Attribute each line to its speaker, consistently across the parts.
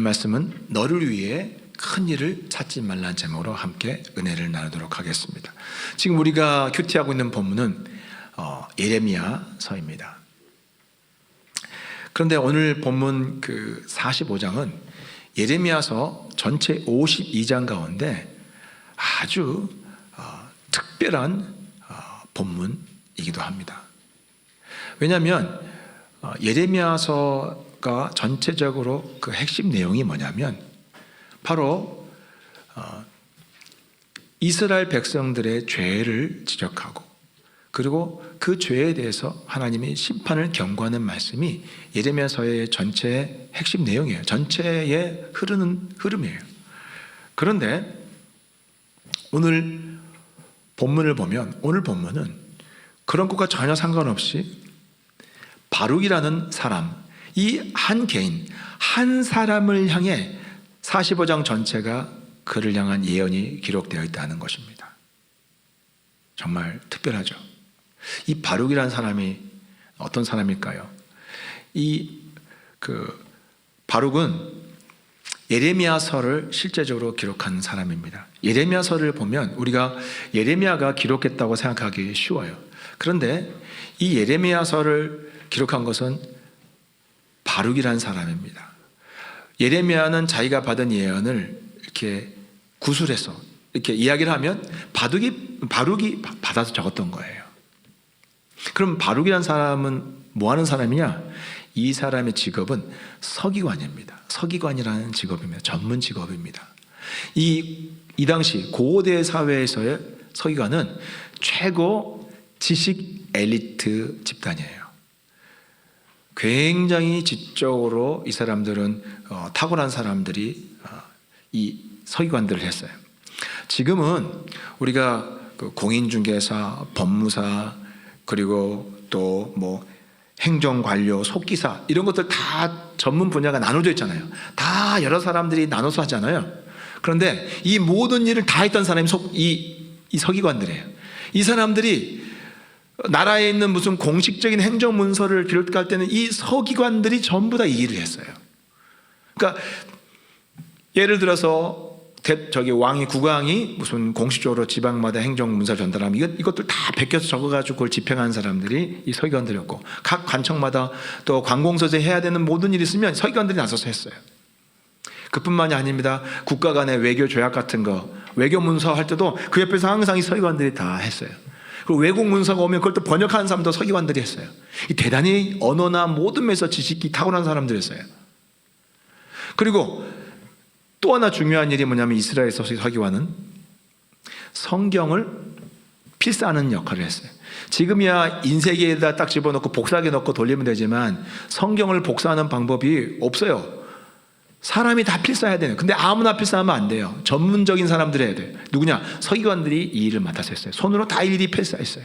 Speaker 1: 오늘 말씀은 너를 위해 큰 일을 찾지 말라는 제목으로 함께 은혜를 나누도록 하겠습니다. 지금 우리가 큐티하고 있는 본문은 예레미야서입니다. 그런데 오늘 본문 45장은 예레미야서 전체 52장 가운데 아주 특별한 본문이기도 합니다. 왜냐하면 예레미야서가 전체적으로 그 핵심 내용이 뭐냐면 바로 이스라엘 백성들의 죄를 지적하고 그리고 그 죄에 대해서 하나님이 심판을 경고하는 말씀이 예레미야서의 전체의 핵심 내용이에요. 전체에 흐르는 흐름이에요. 그런데 오늘 본문을 보면 오늘 본문은 그런 것과 전혀 상관없이 바룩이라는 사람, 이 한 개인, 한 사람을 향해 45장 전체가 그를 향한 예언이 기록되어 있다는 것입니다. 정말 특별하죠. 이 바룩이라는 사람이 어떤 사람일까요? 바룩은 예레미야서를 실제적으로 기록한 사람입니다. 예레미야서를 보면 우리가 예레미야가 기록했다고 생각하기 쉬워요. 그런데 이 예레미야서를 기록한 것은 바룩이라는 사람입니다. 예레미야는 자기가 받은 예언을 이렇게 구술해서 이렇게 이야기를 하면 바룩이 받아서 적었던 거예요. 그럼 바룩이라는 사람은 뭐 하는 사람이냐? 이 사람의 직업은 서기관입니다. 서기관이라는 직업입니다. 전문 직업입니다. 이 당시 고대 사회에서의 서기관은 최고 지식 엘리트 집단이에요. 굉장히 지적으로 이 사람들은 탁월한 사람들이 이 서기관들을 했어요. 지금은 우리가 공인중개사, 법무사, 그리고 또 행정관료, 속기사 이런 것들 다 전문 분야가 나눠져 있잖아요. 다 여러 사람들이 나눠서 하잖아요. 그런데 이 모든 일을 다 했던 사람이 이 서기관들이에요. 이 사람들이 나라에 있는 무슨 공식적인 행정문서를 기록할 때는 이 서기관들이 전부 다 이 일을 했어요. 그러니까 예를 들어서 왕이 국왕이 무슨 공식적으로 지방마다 행정문서를 전달하면 이것들 다 베껴서 적어가지고 그걸 집행하는 사람들이 이 서기관들이었고 각 관청마다 또 관공서에 해야 되는 모든 일이 있으면 서기관들이 나서서 했어요. 그뿐만이 아닙니다. 국가 간의 외교 조약 같은 거 외교 문서 할 때도 그 옆에서 항상 이 서기관들이 다 했어요. 그리고 외국 문서가 오면 그걸 또 번역하는 사람도 서기관들이 했어요. 대단히 언어나 모든 면에서 지식이 탁월한 사람들이었어요. 그리고 또 하나 중요한 일이 뭐냐면 이스라엘에서 서기관은 성경을 필사하는 역할을 했어요. 지금이야 인쇄기에다 딱 집어넣고 복사기 넣고 돌리면 되지만 성경을 복사하는 방법이 없어요. 사람이 다 필사해야 돼요. 근데 아무나 필사하면 안 돼요. 전문적인 사람들이 해야 돼요. 누구냐? 서기관들이 이 일을 맡아서 했어요. 손으로 다 일일이 필사했어요.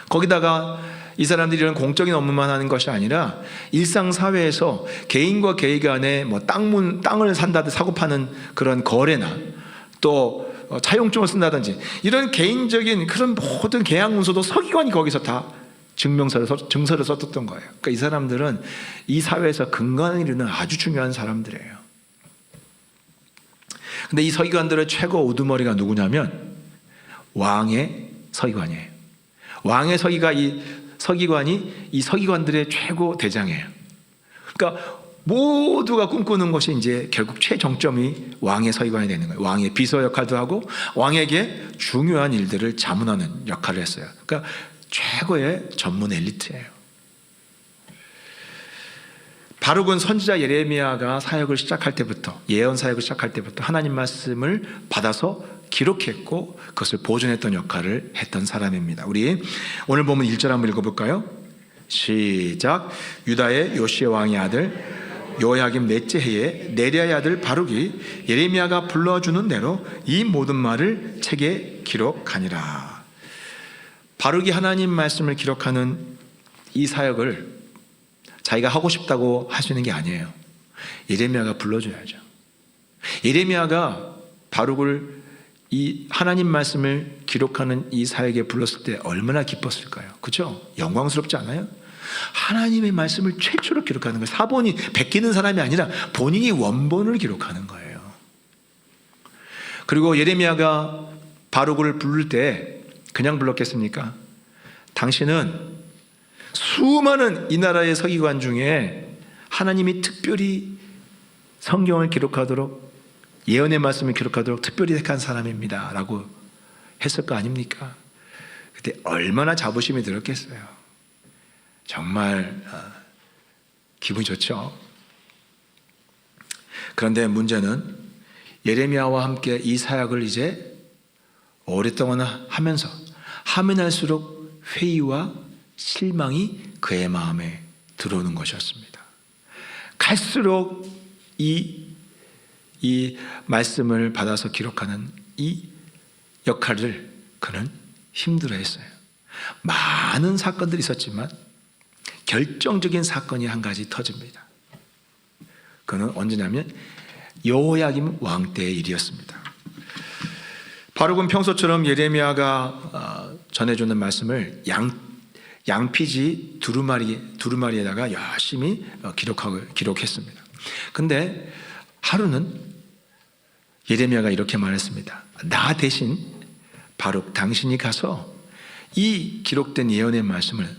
Speaker 1: 거기다가 이 사람들이 이런 공적인 업무만 하는 것이 아니라 일상사회에서 개인과 개인 간에 땅을 산다든지 사고 파는 그런 거래나 또 차용증을 쓴다든지 이런 개인적인 그런 모든 계약 문서도 서기관이 거기서 다 증서를 썼던 거예요. 그러니까 이 사람들은 이 사회에서 근간을 이루는 아주 중요한 사람들이에요. 근데 이 서기관들의 최고 우두머리가 누구냐면 왕의 서기관이에요. 왕의 서기관이 이 서기관들의 최고 대장이에요. 그러니까 모두가 꿈꾸는 것이 이제 결국 최정점이 왕의 서기관이 되는 거예요. 왕의 비서 역할도 하고 왕에게 중요한 일들을 자문하는 역할을 했어요. 그러니까 최고의 전문 엘리트예요. 바룩은 선지자 예레미야가 사역을 시작할 때부터 예언 사역을 시작할 때부터 하나님 말씀을 받아서 기록했고 그것을 보존했던 역할을 했던 사람입니다. 우리 오늘 보면 1절 한번 읽어볼까요? 시작. 유다의 요시야 왕의 아들 요야김 넷째 해에 네리야의 아들 바룩이 예레미야가 불러주는 대로 이 모든 말을 책에 기록하니라. 바룩이 하나님 말씀을 기록하는 이 사역을 자기가 하고 싶다고 할 수 있는 게 아니에요. 예레미야가 불러줘야죠. 예레미야가 바룩을 이 하나님 말씀을 기록하는 이 사역에 불렀을 때 얼마나 기뻤을까요? 그렇죠? 영광스럽지 않아요? 하나님의 말씀을 최초로 기록하는 거예요. 사본이 베끼는 사람이 아니라 본인이 원본을 기록하는 거예요. 그리고 예레미야가 바룩을 부를 때 그냥 불렀겠습니까? 당신은 수많은 이 나라의 서기관 중에 하나님이 특별히 성경을 기록하도록, 예언의 말씀을 기록하도록 특별히 택한 사람입니다 라고 했을 거 아닙니까? 그때 얼마나 자부심이 들었겠어요. 정말 기분이 좋죠. 그런데 문제는 예레미야와 함께 이 사역을 이제 오랫동안 하면서 하면 할수록 회의와 실망이 그의 마음에 들어오는 것이었습니다. 갈수록 이 말씀을 받아서 기록하는 이 역할을 그는 힘들어했어요. 많은 사건들이 있었지만 결정적인 사건이 한 가지 터집니다. 그는 언제냐면 여호야김 왕 때의 일이었습니다. 바룩은 평소처럼 예레미야가 전해주는 말씀을 양피지 두루마리에다가 열심히 기록했습니다. 근데 하루는 예레미야가 이렇게 말했습니다. 나 대신 바룩 당신이 가서 이 기록된 예언의 말씀을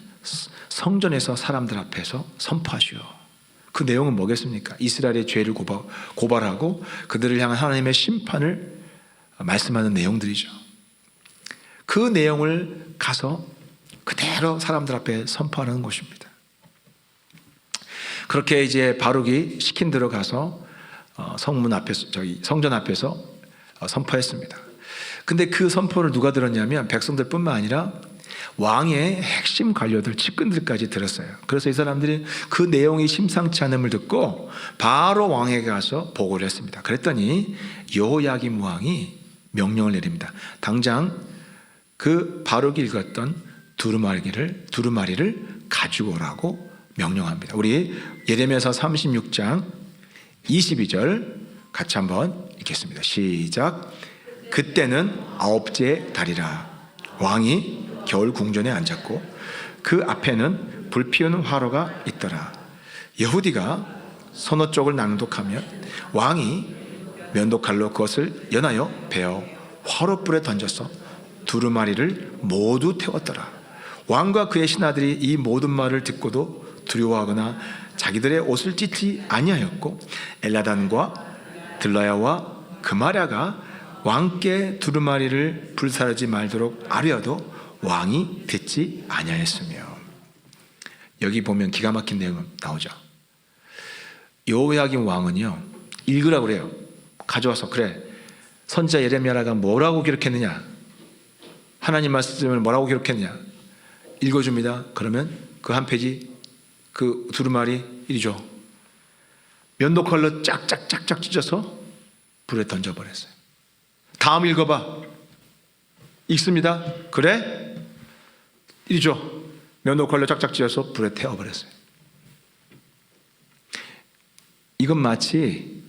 Speaker 1: 성전에서 사람들 앞에서 선포하시오. 그 내용은 뭐겠습니까? 이스라엘의 죄를 고발하고 그들을 향한 하나님의 심판을 말씀하는 내용들이죠. 그 내용을 가서 그대로 사람들 앞에 선포하는 것입니다. 그렇게 이제 바룩이 시킨 대로 가서 성전 앞에서 선포했습니다. 근데 그 선포를 누가 들었냐면 백성들뿐만 아니라 왕의 핵심 관료들, 측근들까지 들었어요. 그래서 이 사람들이 그 내용이 심상치 않음을 듣고 바로 왕에게 가서 보고를 했습니다. 그랬더니 여호야김 왕이 명령을 내립니다. 당장 그 바룩이 읽었던 두루마리를 가지고 오라고 명령합니다. 우리 예레미야서 36장 22절 같이 한번 읽겠습니다. 시작. 그때는 9째 달이라. 왕이 겨울 궁전에 앉았고 그 앞에는 불피우는 화로가 있더라. 여후디가 서너 쪽을 낭독하면 왕이 면도칼로 그것을 연하여 베어 화롯불에 던져서 두루마리를 모두 태웠더라. 왕과 그의 신하들이 이 모든 말을 듣고도 두려워하거나 자기들의 옷을 찢지 아니하였고 엘라단과 들라야와 그마랴가 왕께 두루마리를 불사르지 말도록 아뢰어도 왕이 듣지 아니하였으며. 여기 보면 기가 막힌 내용이 나오죠. 여호야김 왕은요, 읽으라고 그래요. 가져와서, 그래, 선지자 예레미야가 뭐라고 기록했느냐, 하나님 말씀을 뭐라고 기록했느냐 읽어줍니다. 그러면 그 한 페이지, 그 두루마리 이리죠. 면도칼로 짝짝짝짝 찢어서 불에 던져버렸어요. 다음 읽어봐. 읽습니다. 그래? 이리죠. 면도칼로 짝짝 찢어서 불에 태워버렸어요. 이건 마치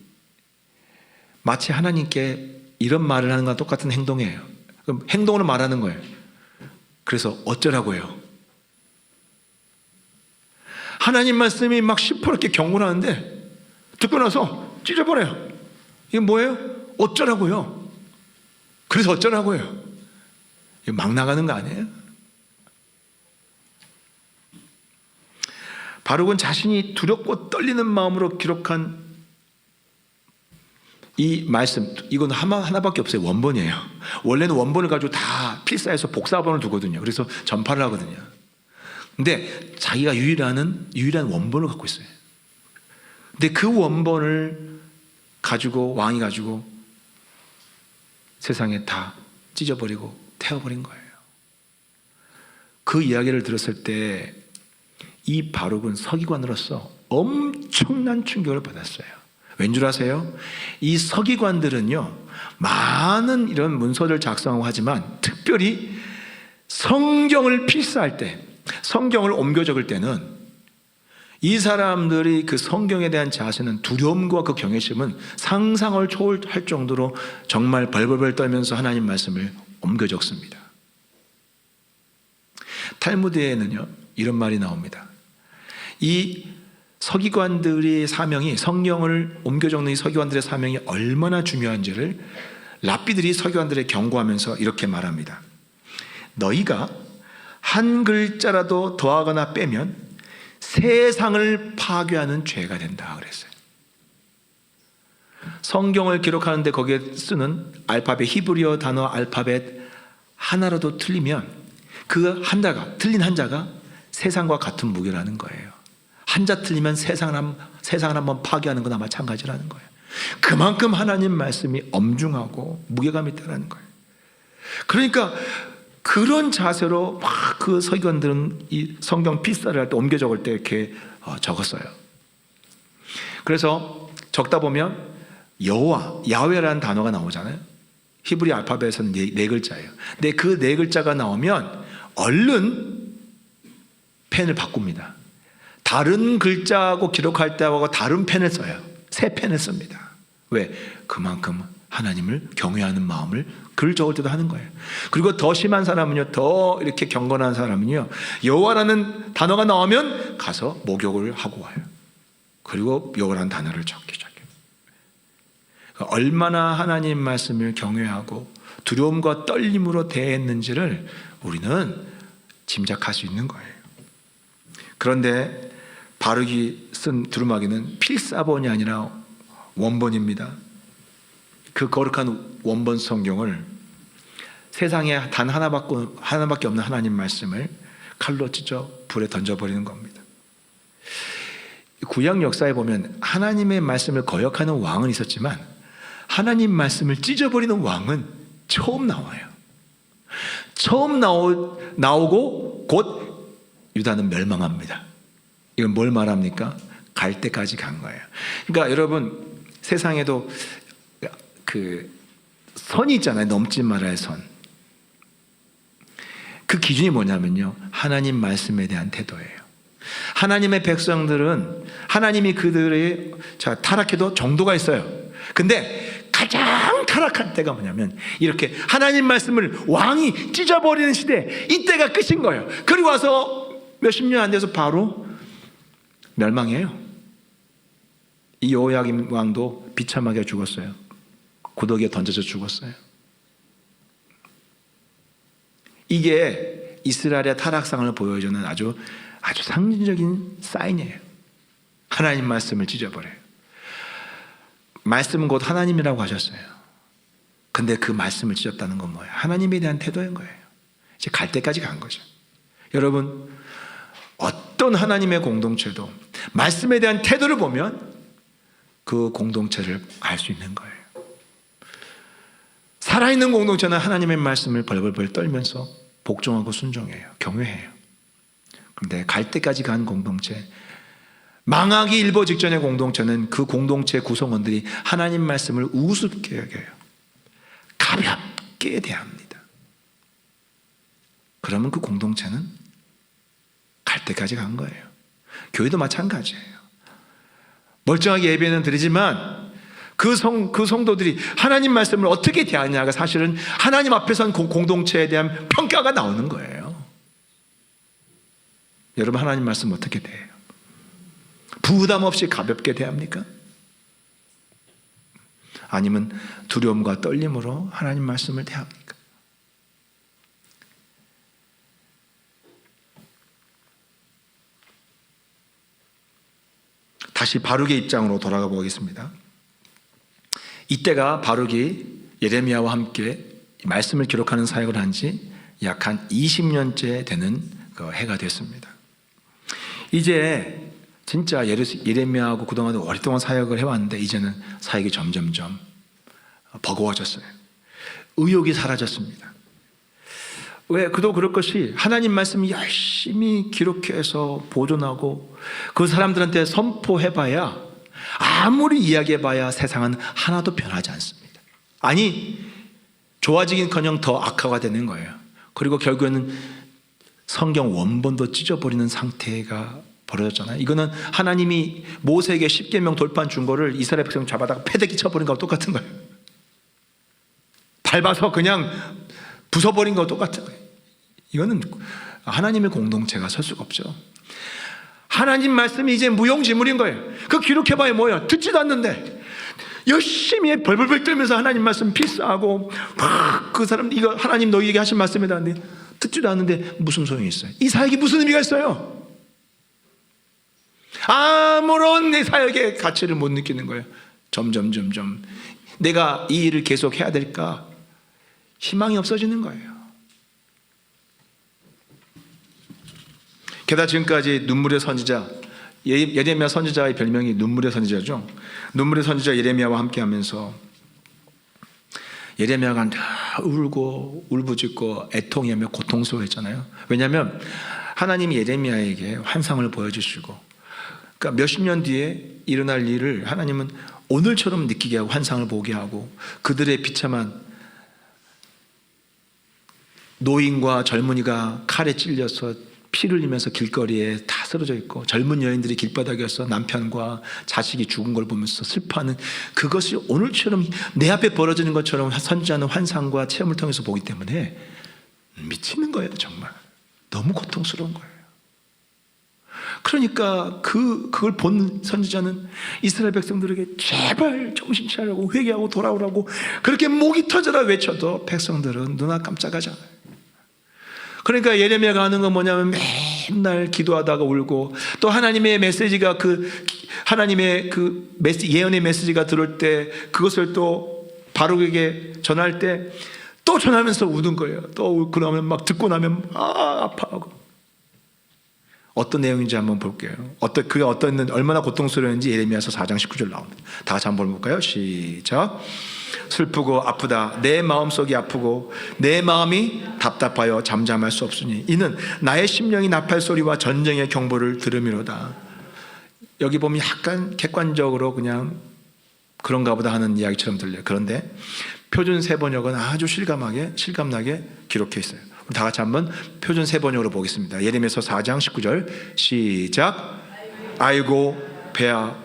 Speaker 1: 하나님께 이런 말을 하는 것과 똑같은 행동이에요. 그럼 행동으로 말하는 거예요. 그래서 어쩌라고요? 하나님 말씀이 막 시퍼렇게 경고를 하는데 듣고 나서 찢어버려요. 이게 뭐예요? 어쩌라고요? 그래서 어쩌라고요? 이거 막 나가는 거 아니에요? 바룩은 자신이 두렵고 떨리는 마음으로 기록한 이 말씀, 이건 하나밖에 없어요. 원본이에요. 원래는 원본을 가지고 다 필사해서 복사본을 두거든요. 그래서 전파를 하거든요. 근데 자기가 유일한 원본을 갖고 있어요. 근데 그 원본을 가지고 왕이 가지고 세상에 다 찢어버리고 태워버린 거예요. 그 이야기를 들었을 때 이 바룩은 서기관으로서 엄청난 충격을 받았어요. 왠 줄 아세요? 이 서기관들은요, 많은 이런 문서를 작성하고 하지만 특별히 성경을 필사할 때, 성경을 옮겨 적을 때는 이 사람들이 그 성경에 대한 자세는 두려움과 그 경외심은 상상을 초월할 정도로 정말 벌벌벌 떨면서 하나님 말씀을 옮겨 적습니다. 탈무드에는요 이런 말이 나옵니다. 이 서기관들의 사명이, 성경을 옮겨 적는 이 서기관들의 사명이 얼마나 중요한지를 랍비들이 서기관들에 경고하면서 이렇게 말합니다. 너희가 한 글자라도 더하거나 빼면 세상을 파괴하는 죄가 된다 그랬어요. 성경을 기록하는데 거기에 쓰는 알파벳, 히브리어 단어 알파벳 하나라도 틀리면 그 한자가, 틀린 한자가 세상과 같은 무게라는 거예요. 한자 틀리면 세상을 한번 파괴하는 거나 마찬가지라는 거예요. 그만큼 하나님 말씀이 엄중하고 무게감이 있다는 거예요. 그러니까 그런 자세로 막 그 서기관들은 이 성경 필사를 할 때 옮겨 적을 때 이렇게 적었어요. 그래서 적다 보면 여호와, 야훼라는 단어가 나오잖아요. 히브리 알파벳에서는 네 글자예요. 근데 그 네 글자가 나오면 얼른 펜을 바꿉니다. 다른 글자하고 기록할 때하고 다른 펜을 써요. 새 펜을 씁니다. 왜? 그만큼 하나님을 경외하는 마음을 글 적을 때도 하는 거예요. 그리고 더 심한 사람은요, 더 이렇게 경건한 사람은요, 여호와라는 단어가 나오면 가서 목욕을 하고 와요. 그리고 여호와라는 단어를 적기 시작해요. 얼마나 하나님 말씀을 경외하고 두려움과 떨림으로 대했는지를 우리는 짐작할 수 있는 거예요. 그런데 바룩이 쓴 두루마기는 필사본이 아니라 원본입니다. 그 거룩한 원본 성경을 세상에 단 하나밖에 없는 하나님 말씀을 칼로 찢어 불에 던져버리는 겁니다. 구약 역사에 보면 하나님의 말씀을 거역하는 왕은 있었지만 하나님 말씀을 찢어버리는 왕은 처음 나와요. 처음 나오고 곧 유다는 멸망합니다. 이건 뭘 말합니까? 갈 때까지 간 거예요. 그러니까 여러분, 세상에도 그 선이 있잖아요. 넘지 말아야 선. 그 기준이 뭐냐면요, 하나님 말씀에 대한 태도예요. 하나님의 백성들은 하나님이 그들의 타락해도 정도가 있어요. 근데 가장 타락한 때가 뭐냐면 이렇게 하나님 말씀을 왕이 찢어버리는 시대, 이때가 끝인 거예요. 그리고 와서 몇십 년 안 돼서 바로 멸망해요. 이 여호야김 왕도 비참하게 죽었어요. 구더기에 던져져 죽었어요. 이게 이스라엘의 타락상을 보여주는 아주 상징적인 사인이에요. 하나님 말씀을 찢어버려요. 말씀은 곧 하나님이라고 하셨어요. 근데 그 말씀을 찢었다는 건 뭐예요? 하나님에 대한 태도인 거예요. 이제 갈 때까지 간 거죠. 여러분, 어떤 하나님의 공동체도 말씀에 대한 태도를 보면 그 공동체를 알 수 있는 거예요. 살아있는 공동체는 하나님의 말씀을 벌벌벌 떨면서 복종하고 순종해요. 경외해요. 그런데 갈 때까지 간 공동체, 망하기 일보 직전의 공동체는 그 공동체 구성원들이 하나님 말씀을 우습게 여겨요. 가볍게 대합니다. 그러면 그 공동체는 갈 때까지 간 거예요. 교회도 마찬가지예요. 멀쩡하게 예배는 드리지만 그 성도들이 하나님 말씀을 어떻게 대하냐가 사실은 하나님 앞에선 공동체에 대한 평가가 나오는 거예요. 여러분, 하나님 말씀 어떻게 대해요? 부담 없이 가볍게 대합니까? 아니면 두려움과 떨림으로 하나님 말씀을 대합니까? 다시 바룩의 입장으로 돌아가 보겠습니다. 이때가 바룩이 예레미야와 함께 말씀을 기록하는 사역을 한 지 약 한 20년째 되는 그 해가 됐습니다. 이제 진짜 예레미야하고 그동안 오랫동안 사역을 해왔는데 이제는 사역이 점점점 버거워졌어요. 의욕이 사라졌습니다. 왜? 그도 그럴 것이 하나님 말씀을 열심히 기록해서 보존하고 그 사람들한테 선포해봐야, 아무리 이야기해봐야 세상은 하나도 변하지 않습니다. 아니, 좋아지긴커녕 더 악화가 되는 거예요. 그리고 결국에는 성경 원본도 찢어버리는 상태가 벌어졌잖아요. 이거는 하나님이 모세에게 10계명 돌판 준 거를 이스라엘 백성 잡아다가 패대기 쳐버린 거하고 똑같은 거예요. 밟아서 그냥 부숴버린 거하고 똑같은 거예요. 이거는 하나님의 공동체가 설 수가 없죠. 하나님 말씀이 이제 무용지물인 거예요. 그 기록해봐야 뭐야? 듣지도 않는데 열심히 벌벌벌 떨면서 하나님 말씀 필사하고 막 그 사람 이거 하나님 너희에게 하신 말씀이다 하는데 듣지도 않는데 무슨 소용이 있어요? 이 사역이 무슨 의미가 있어요? 아무런 내 사역의 가치를 못 느끼는 거예요. 점점 내가 이 일을 계속 해야 될까? 희망이 없어지는 거예요. 게다가 지금까지 눈물의 선지자 예레미야 선지자의 별명이 눈물의 선지자죠. 눈물의 선지자 예레미야와 함께하면서 예레미야가 울고 울부짖고 애통하며 고통스러워했잖아요. 왜냐하면 하나님이 예레미야에게 환상을 보여주시고, 그러니까 몇십 년 뒤에 일어날 일을 하나님은 오늘처럼 느끼게 하고 환상을 보게 하고, 그들의 비참한 노인과 젊은이가 칼에 찔려서 피를 흘리면서 길거리에 다 쓰러져 있고, 젊은 여인들이 길바닥에서 남편과 자식이 죽은 걸 보면서 슬퍼하는, 그것이 오늘처럼 내 앞에 벌어지는 것처럼 선지자는 환상과 체험을 통해서 보기 때문에 미치는 거예요. 정말 너무 고통스러운 거예요. 그러니까 그걸 본 선지자는 이스라엘 백성들에게 제발 정신 차리라고 회개하고 돌아오라고 그렇게 목이 터져라 외쳐도 백성들은 눈 깜짝하잖아요. 그러니까 예레미야가 하는 건 뭐냐면 맨날 기도하다가 울고, 또 하나님의 메시지가 하나님의 예언의 메시지가 들어올 때 그것을 또 바룩에게 전할 때 또 전하면서 우는 거예요. 또 그러면 막 듣고 나면 아파하고. 어떤 내용인지 한번 볼게요. 얼마나 고통스러운지 예레미야서 4장 19절 나옵니다. 다 같이 한번 볼까요? 시작. 슬프고 아프다. 내 마음속이 아프고 내 마음이 답답하여 잠잠할 수 없으니 이는 나의 심령이 나팔소리와 전쟁의 경보를 들음이로다. 여기 보면 약간 객관적으로 그냥 그런가 보다 하는 이야기처럼 들려요. 그런데 표준 세번역은 아주 실감나게 기록해 있어요. 다 같이 한번 표준 세번역으로 보겠습니다. 예레미야서 4장 19절 시작. 아이고 배야,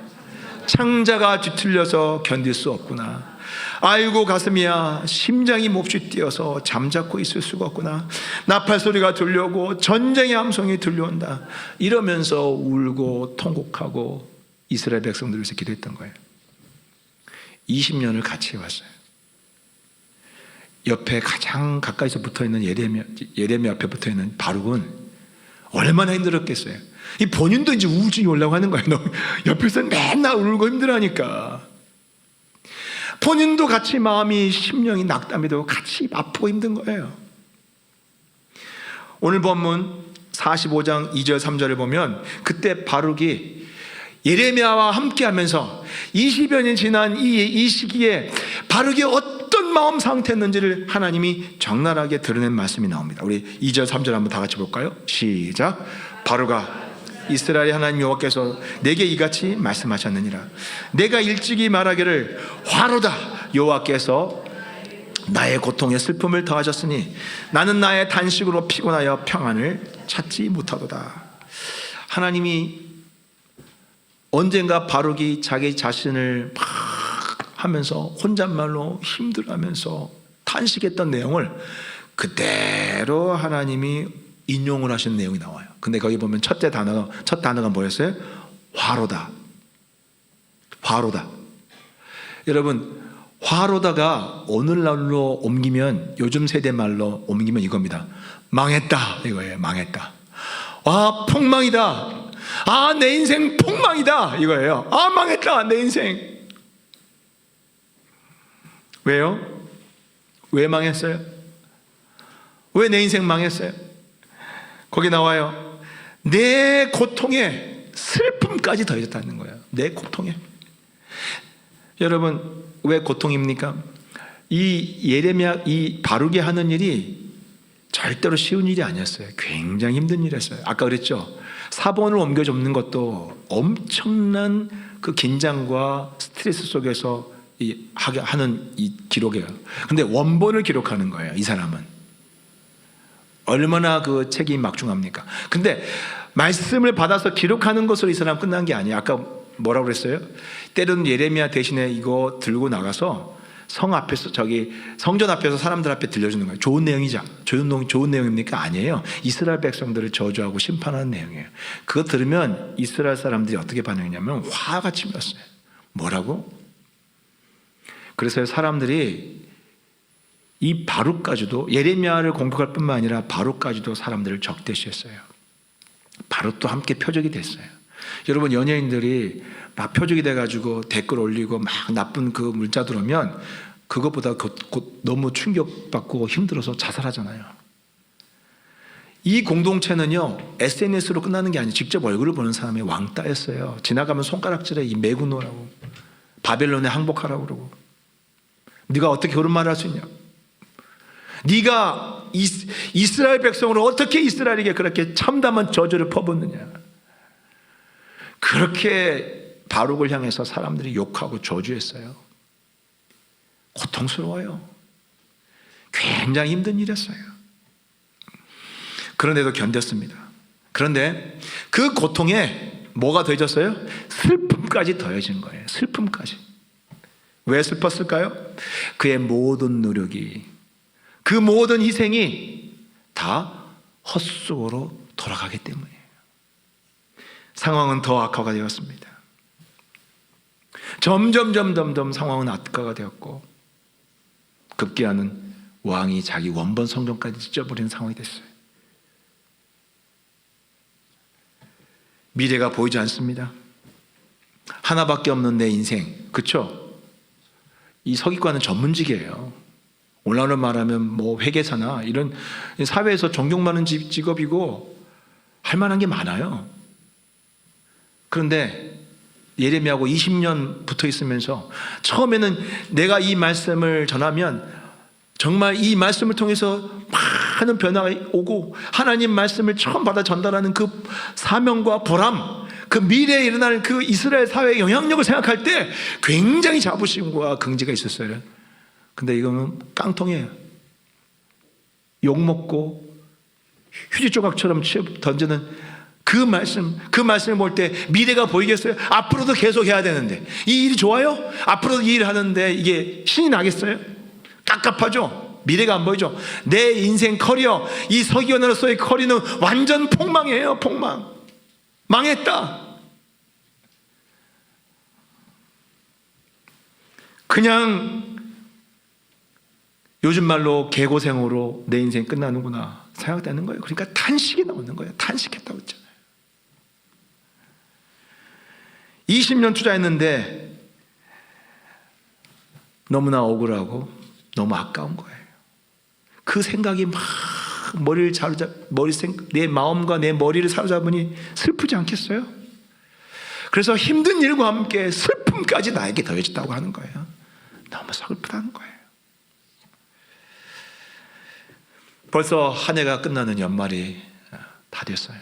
Speaker 1: 창자가 뒤틀려서 견딜 수 없구나. 아이고 가슴이야, 심장이 몹시 뛰어서 잠자코 있을 수가 없구나. 나팔 소리가 들려오고 전쟁의 함성이 들려온다. 이러면서 울고 통곡하고 이스라엘 백성들을 위해서 기도했던 거예요. 20년을 같이 해왔어요. 옆에 가장 가까이서 붙어있는 예레미야 옆에 붙어있는 바룩은 얼마나 힘들었겠어요. 이 본인도 이제 우울증이 올라고 하는 거예요. 옆에서 맨날 울고 힘들어하니까 본인도 같이 마음이 심령이 낙담이 되고 같이 아프고 힘든 거예요. 오늘 본문 45장 2절 3절을 보면 그때 바룩이 예레미야와 함께하면서 20여 년 지난 이 시기에 바룩이 어떤 마음 상태였는지를 하나님이 적나라하게 드러낸 말씀이 나옵니다. 우리 2절 3절 한번 다 같이 볼까요? 시작. 바룩아, 이스라엘의 하나님 여호와께서 내게 이같이 말씀하셨느니라. 내가 일찍이 말하기를 화로다. 여호와께서 나의 고통에 슬픔을 더하셨으니 나는 나의 단식으로 피곤하여 평안을 찾지 못하도다. 하나님이 언젠가 바룩이 자기 자신을 막 하면서 혼잣말로 힘들어하면서 탄식했던 내용을 그대로 하나님이 인용을 하신 내용이 나와요. 근데 거기 보면 첫 단어가 뭐였어요? 화로다. 화로다. 여러분, 화로다가 오늘날로 옮기면, 요즘 세대 말로 옮기면 이겁니다. 망했다 이거예요. 망했다. 아, 폭망이다. 아, 내 인생 폭망이다 이거예요. 아, 망했다 내 인생. 왜요? 왜 망했어요? 왜 내 인생 망했어요? 거기 나와요. 내 고통에 슬픔까지 더해졌다는 거예요. 내 고통에. 여러분, 왜 고통입니까? 이 바룩이 하는 일이 절대로 쉬운 일이 아니었어요. 굉장히 힘든 일이었어요. 아까 그랬죠. 사본을 옮겨 접는 것도 엄청난 그 긴장과 스트레스 속에서 하는 이 기록이에요. 근데 원본을 기록하는 거예요. 이 사람은 얼마나 그 책임이 막중합니까? 근데 말씀을 받아서 기록하는 것으로 이 사람 끝난 게 아니에요. 아까 뭐라고 그랬어요? 때로는 예레미야 대신에 이거 들고 나가서 성 앞에서 성전 앞에서 사람들 앞에 들려주는 거예요. 좋은 내용이죠. 좋은 내용입니까? 아니에요. 이스라엘 백성들을 저주하고 심판하는 내용이에요. 그거 들으면 이스라엘 사람들이 어떻게 반응했냐면 화가 치밀었어요. 뭐라고? 그래서 사람들이 이 바룩까지도 예레미야를 공격할 뿐만 아니라 바룩까지도 사람들을 적대시했어요. 바룩도 함께 표적이 됐어요. 여러분, 연예인들이 막 표적이 돼가지고 댓글 올리고 막 나쁜 그 문자 들어오면 그것보다 곧 너무 충격받고 힘들어서 자살하잖아요. 이 공동체는요, SNS로 끝나는 게 아니고 직접 얼굴을 보는 사람이 왕따였어요. 지나가면 손가락질에 이 매구노라고, 바벨론에 항복하라고 그러고, 네가 어떻게 그런 말을 할 수 있냐, 네가 이스라엘 백성으로 어떻게 이스라엘에게 그렇게 참담한 저주를 퍼붓느냐. 그렇게 바룩을 향해서 사람들이 욕하고 저주했어요. 고통스러워요. 굉장히 힘든 일이었어요. 그런데도 견뎠습니다. 그런데 그 고통에 뭐가 더해졌어요? 슬픔까지 더해진 거예요. 슬픔까지. 왜 슬펐을까요? 그의 모든 노력이, 그 모든 희생이 다 헛수고로 돌아가기 때문이에요. 상황은 더 악화가 되었습니다. 점점 상황은 악화가 되었고, 급기야는 왕이 자기 원본 성전까지 찢어버리는 상황이 됐어요. 미래가 보이지 않습니다. 하나밖에 없는 내 인생, 그렇죠? 이 서기관은 전문직이에요. 오늘날로 말하면 뭐 회계사나 이런 사회에서 존경받는 직업이고 할 만한 게 많아요. 그런데 예레미야하고 20년 붙어 있으면서 처음에는 내가 이 말씀을 전하면 정말 이 말씀을 통해서 많은 변화가 오고 하나님 말씀을 처음 받아 전달하는 그 사명과 보람, 그 미래에 일어날 그 이스라엘 사회의 영향력을 생각할 때 굉장히 자부심과 긍지가 있었어요. 근데 이거는 깡통이에요. 욕먹고 휴지 조각처럼 던지는 그 말씀을 볼 때 미래가 보이겠어요? 앞으로도 계속 해야 되는데 이 일이 좋아요? 앞으로도 이 일을 하는데 이게 신이 나겠어요? 깝깝하죠? 미래가 안 보이죠? 내 인생 커리어, 이 서기관으로서의 커리어는 완전 폭망이에요. 폭망. 망했다. 그냥 요즘 말로 개고생으로 내 인생 끝나는구나 생각되는 거예요. 그러니까 탄식이 나오는 거예요. 탄식했다고 했잖아요. 20년 투자했는데 너무나 억울하고 너무 아까운 거예요. 그 생각이 막 머리를 내 마음과 내 머리를 사로잡으니 슬프지 않겠어요? 그래서 힘든 일과 함께 슬픔까지 나에게 더해졌다고 하는 거예요. 너무 슬프다는 거예요. 벌써 한 해가 끝나는 연말이 다 됐어요.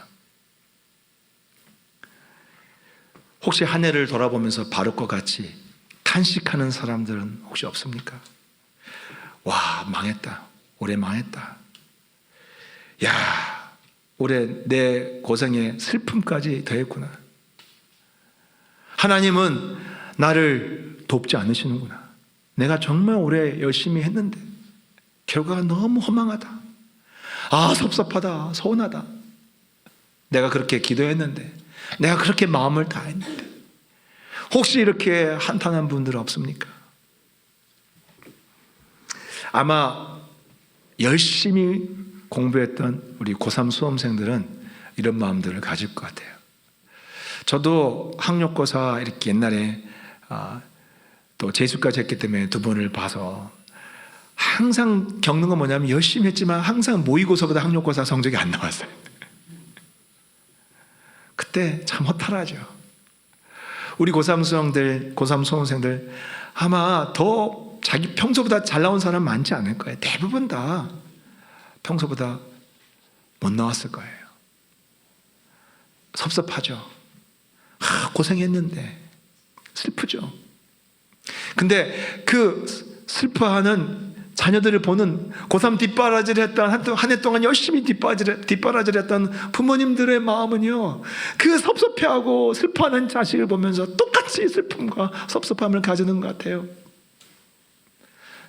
Speaker 1: 혹시 한 해를 돌아보면서 바룩과 같이 탄식하는 사람들은 혹시 없습니까? 와, 망했다. 올해 망했다. 야, 올해 내 고생에 슬픔까지 더했구나. 하나님은 나를 돕지 않으시는구나. 내가 정말 올해 열심히 했는데 결과가 너무 허망하다. 아, 섭섭하다. 서운하다. 내가 그렇게 기도했는데, 내가 그렇게 마음을 다했는데. 혹시 이렇게 한탄한 분들 없습니까? 아마 열심히 공부했던 우리 고3 수험생들은 이런 마음들을 가질 것 같아요. 저도 학력고사 이렇게 옛날에 또 재수까지 했기 때문에 두 번을 봐서 항상 겪는 건 뭐냐면 열심히 했지만 항상 모의고사보다 학력고사 성적이 안 나왔어요. 그때 참 허탈하죠. 우리 고3 수험생들 아마 더 자기 평소보다 잘 나온 사람 많지 않을 거예요. 대부분 다 평소보다 못 나왔을 거예요. 섭섭하죠. 고생했는데 슬프죠. 근데 그 슬퍼하는 자녀들을 보는 고3 뒷바라지를 했던 한 해 동안 열심히 뒷바라지를 했던 부모님들의 마음은요, 그 섭섭해하고 슬퍼하는 자식을 보면서 똑같이 슬픔과 섭섭함을 가지는 것 같아요.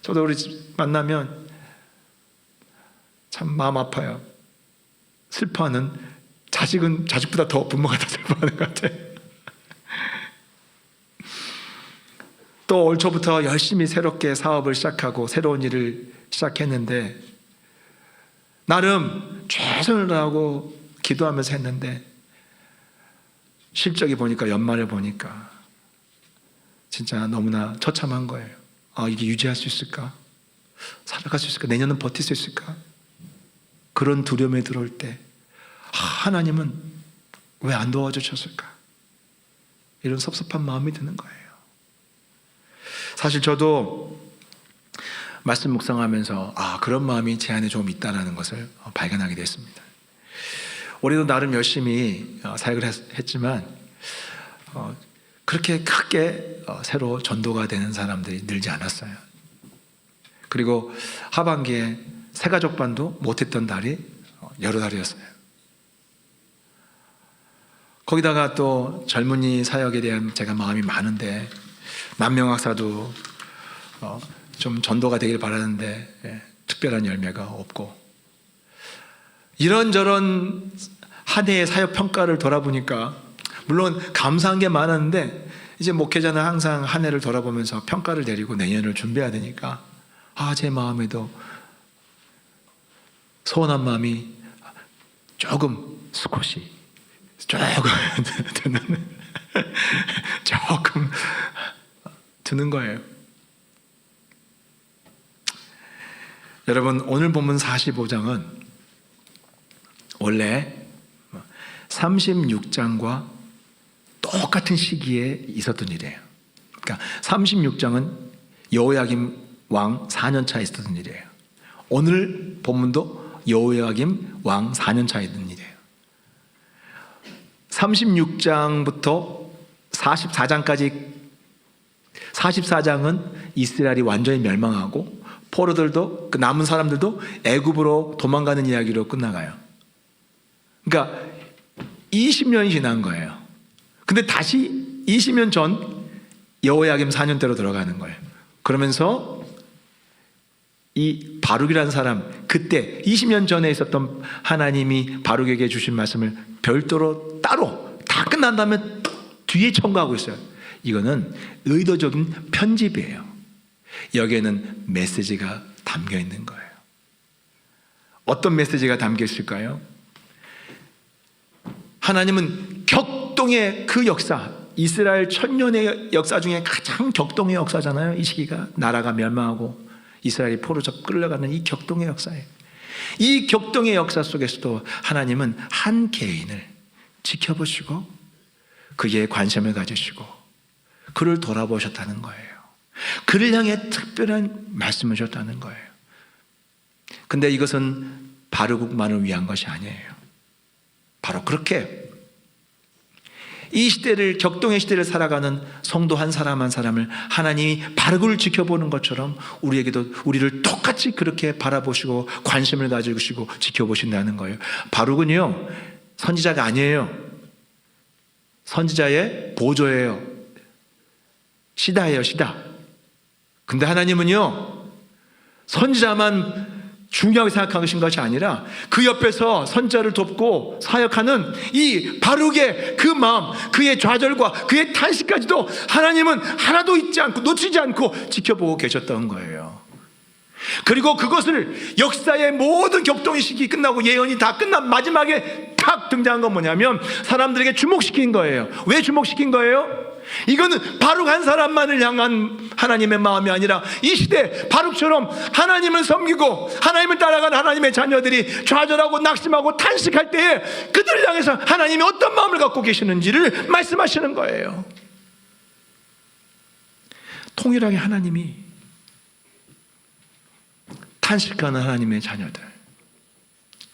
Speaker 1: 저도 우리 집 만나면 참 마음 아파요. 슬퍼하는 자식은 자식보다 더 부모가 더 슬퍼하는 것 같아요. 또 올 초부터 열심히 새롭게 사업을 시작하고 새로운 일을 시작했는데 나름 최선을 다하고 기도하면서 했는데 실적이 보니까 연말에 보니까 진짜 너무나 처참한 거예요. 이게 유지할 수 있을까? 살아갈 수 있을까? 내년은 버틸 수 있을까? 그런 두려움이 들어올 때 하나님은 왜 안 도와주셨을까? 이런 섭섭한 마음이 드는 거예요. 사실 저도 말씀 묵상하면서 그런 마음이 제 안에 좀 있다는 것을 발견하게 됐습니다. 올해도 나름 열심히 사역을 했지만 그렇게 크게 새로 전도가 되는 사람들이 늘지 않았어요. 그리고 하반기에 새가족반도 못했던 달이 여러 달이었어요. 거기다가 또 젊은이 사역에 대한 제가 마음이 많은데 만명학사도 좀 전도가 되길 바라는데 특별한 열매가 없고, 이런저런 한 해의 사역 평가를 돌아보니까 물론 감사한 게 많았는데 이제 목회자는 항상 한 해를 돌아보면서 평가를 내리고 내년을 준비해야 되니까 제 마음에도 서운한 마음이 조금 드는 거예요. 여러분, 오늘 본문 45장은 원래 36장과 똑같은 시기에 있었던 일이에요. 그러니까 36장은 여호야김 왕 4년 차에 있었던 일이에요. 오늘 본문도 여호야김 왕 4년 차에 있는 일이에요. 36장부터 44장까지 44장은 이스라엘이 완전히 멸망하고 포로들도 그 남은 사람들도 애굽으로 도망가는 이야기로 끝나가요. 그러니까 20년이 지난 거예요. 근데 다시 20년 전 여호야김 4년 때로 들어가는 거예요. 그러면서 이 바룩이라는 사람, 그때 20년 전에 있었던 하나님이 바룩에게 주신 말씀을 별도로 따로 다 끝난 다음에 뒤에 첨가하고 있어요. 이거는 의도적인 편집이에요. 여기에는 메시지가 담겨 있는 거예요. 어떤 메시지가 담겨 있을까요? 하나님은 격동의 그 역사, 이스라엘 천년의 역사 중에 가장 격동의 역사잖아요. 이 시기가 나라가 멸망하고 이스라엘이 포로 끌려가는 이 격동의 역사예요. 이 격동의 역사 속에서도 하나님은 한 개인을 지켜보시고 그에 관심을 가지시고 그를 돌아보셨다는 거예요. 그를 향해 특별한 말씀을 주셨다는 거예요. 근데 이것은 바룩만을 위한 것이 아니에요. 바로 그렇게 이 시대를, 격동의 시대를 살아가는 성도 한 사람 한 사람을 하나님이 바룩을 지켜보는 것처럼 우리에게도 우리를 똑같이 그렇게 바라보시고 관심을 가지시고 지켜보신다는 거예요. 바룩은요, 선지자가 아니에요. 선지자의 보조예요. 시다예요, 시다. 근데 하나님은요, 선지자만 중요하게 생각하신 것이 아니라 그 옆에서 선지자를 돕고 사역하는 이 바룩의 그 마음, 그의 좌절과 그의 탄식까지도 하나님은 하나도 잊지 않고 놓치지 않고 지켜보고 계셨던 거예요. 그리고 그것을 역사의 모든 격동의 시기 끝나고 예언이 다 끝난 마지막에 탁 등장한 건 뭐냐면 사람들에게 주목시킨 거예요. 왜 주목시킨 거예요? 이거는 바룩 한 사람만을 향한 하나님의 마음이 아니라 이 시대 바룩처럼 하나님을 섬기고 하나님을 따라가는 하나님의 자녀들이 좌절하고 낙심하고 탄식할 때에 그들을 향해서 하나님이 어떤 마음을 갖고 계시는지를 말씀하시는 거예요. 통일하게 하나님이 탄식하는 하나님의 자녀들,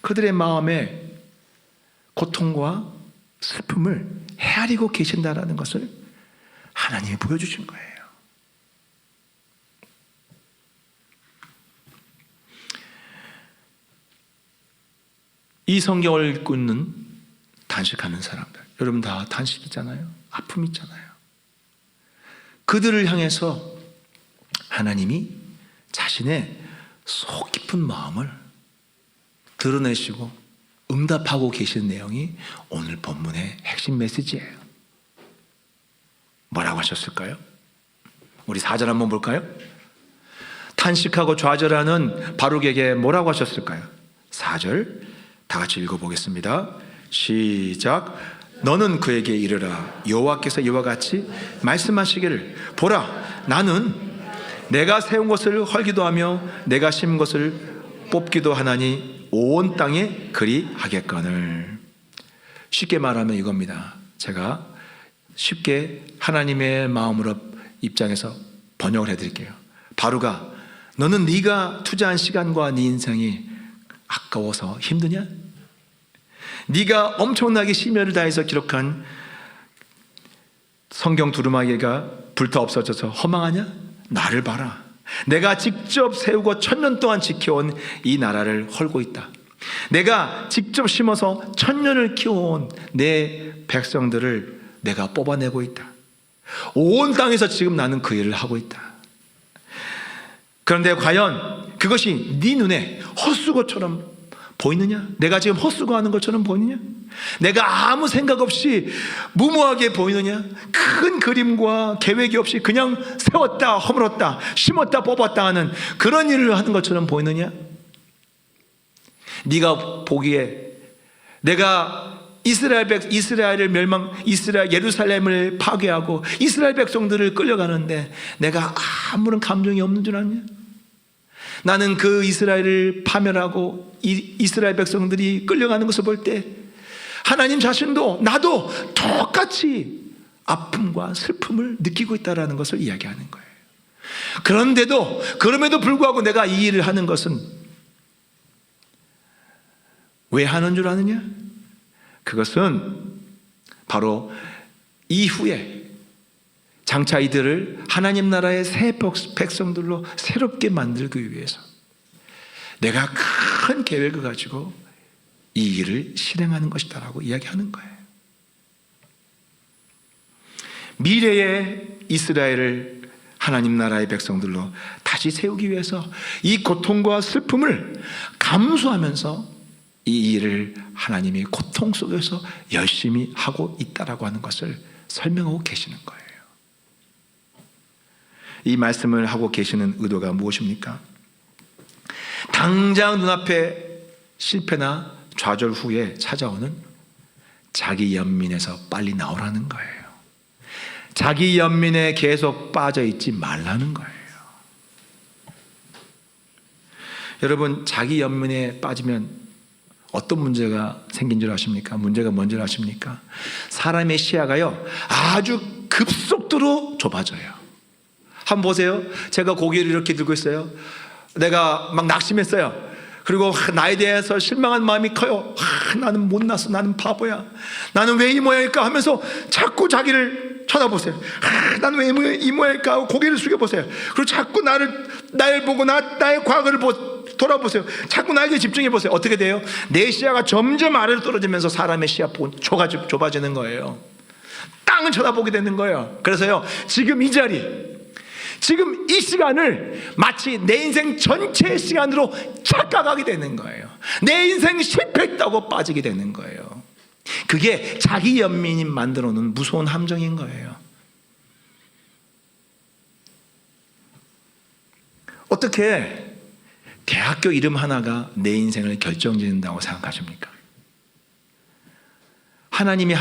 Speaker 1: 그들의 마음에 고통과 슬픔을 헤아리고 계신다라는 것을 하나님이 보여주신 거예요. 이 성경을 읽고 있는 탄식하는 사람들, 여러분 다 탄식 있잖아요. 아픔 있잖아요. 그들을 향해서 하나님이 자신의 속 깊은 마음을 드러내시고 응답하고 계시는 내용이 오늘 본문의 핵심 메시지예요. 뭐라고 하셨을까요? 우리 4절 한번 볼까요? 탄식하고 좌절하는 바룩에게 뭐라고 하셨을까요? 4절 다 같이 읽어보겠습니다. 시작. 너는 그에게 이르라. 여호와께서 이와 같이 말씀하시기를 보라, 나는 내가 세운 것을 헐기도 하며 내가 심은 것을 뽑기도 하나니 온 땅에 그리 하겠거늘. 쉽게 말하면 이겁니다. 제가 쉽게 하나님의 마음으로 입장에서 번역을 해드릴게요. 바루가, 너는 네가 투자한 시간과 네 인생이 아까워서 힘드냐? 네가 엄청나게 심혈을 다해서 기록한 성경 두루마기가 불타 없어져서 허망하냐? 나를 봐라. 내가 직접 세우고 1000년 동안 지켜온 이 나라를 헐고 있다. 내가 직접 심어서 1000년을 키워온 내 백성들을 내가 뽑아내고 있다. 온 땅에서 지금 나는 그 일을 하고 있다. 그런데 과연 그것이 네 눈에 헛수고처럼 보이느냐? 내가 지금 헛수고하는 것처럼 보이느냐? 내가 아무 생각 없이 무모하게 보이느냐? 큰 그림과 계획이 없이 그냥 세웠다 허물었다 심었다 뽑았다 하는 그런 일을 하는 것처럼 보이느냐? 네가 보기에 내가 이스라엘 예루살렘을 파괴하고 이스라엘 백성들을 끌려가는데 내가 아무런 감정이 없는 줄 아냐? 나는 그 이스라엘을 파멸하고 이스라엘 백성들이 끌려가는 것을 볼 때 하나님 자신도 나도 똑같이 아픔과 슬픔을 느끼고 있다는 것을 이야기하는 거예요. 그럼에도 불구하고 내가 이 일을 하는 것은 왜 하는 줄 아느냐? 그것은 바로 이후에 장차 이들을 하나님 나라의 새 백성들로 새롭게 만들기 위해서 내가 큰 계획을 가지고 이 일을 실행하는 것이다라고 이야기하는 거예요. 미래의 이스라엘을 하나님 나라의 백성들로 다시 세우기 위해서 이 고통과 슬픔을 감수하면서 이 일을 하나님이 고통 속에서 열심히 하고 있다라고 하는 것을 설명하고 계시는 거예요. 이 말씀을 하고 계시는 의도가 무엇입니까? 당장 눈앞에 실패나 좌절 후에 찾아오는 자기 연민에서 빨리 나오라는 거예요. 자기 연민에 계속 빠져 있지 말라는 거예요. 여러분, 자기 연민에 빠지면 어떤 문제가 생긴 줄 아십니까? 문제가 뭔지 아십니까? 사람의 시야가요 아주 급속도로 좁아져요. 한번 보세요. 제가 고개를 이렇게 들고 있어요. 내가 막 낙심했어요. 그리고 나에 대해서 실망한 마음이 커요. 나는 못났어. 나는 바보야. 나는 왜 이 모양일까 하면서 자꾸 자기를 쳐다보세요. 나는 왜 이 모양일까 하고 고개를 숙여보세요. 그리고 자꾸 나를 보고 나의 과거를 돌아보세요. 자꾸 나에게 집중해보세요. 어떻게 돼요? 내 시야가 점점 아래로 떨어지면서 사람의 시야가 좁아지는 거예요. 땅을 쳐다보게 되는 거예요. 그래서요, 지금 이 자리, 지금 이 시간을 마치 내 인생 전체의 시간으로 착각하게 되는 거예요. 내 인생 실패했다고 빠지게 되는 거예요. 그게 자기 연민이 만들어 놓은 무서운 함정인 거예요. 어떻게 대학교 이름 하나가 내 인생을 결정짓는다고 생각하십니까? 하나님이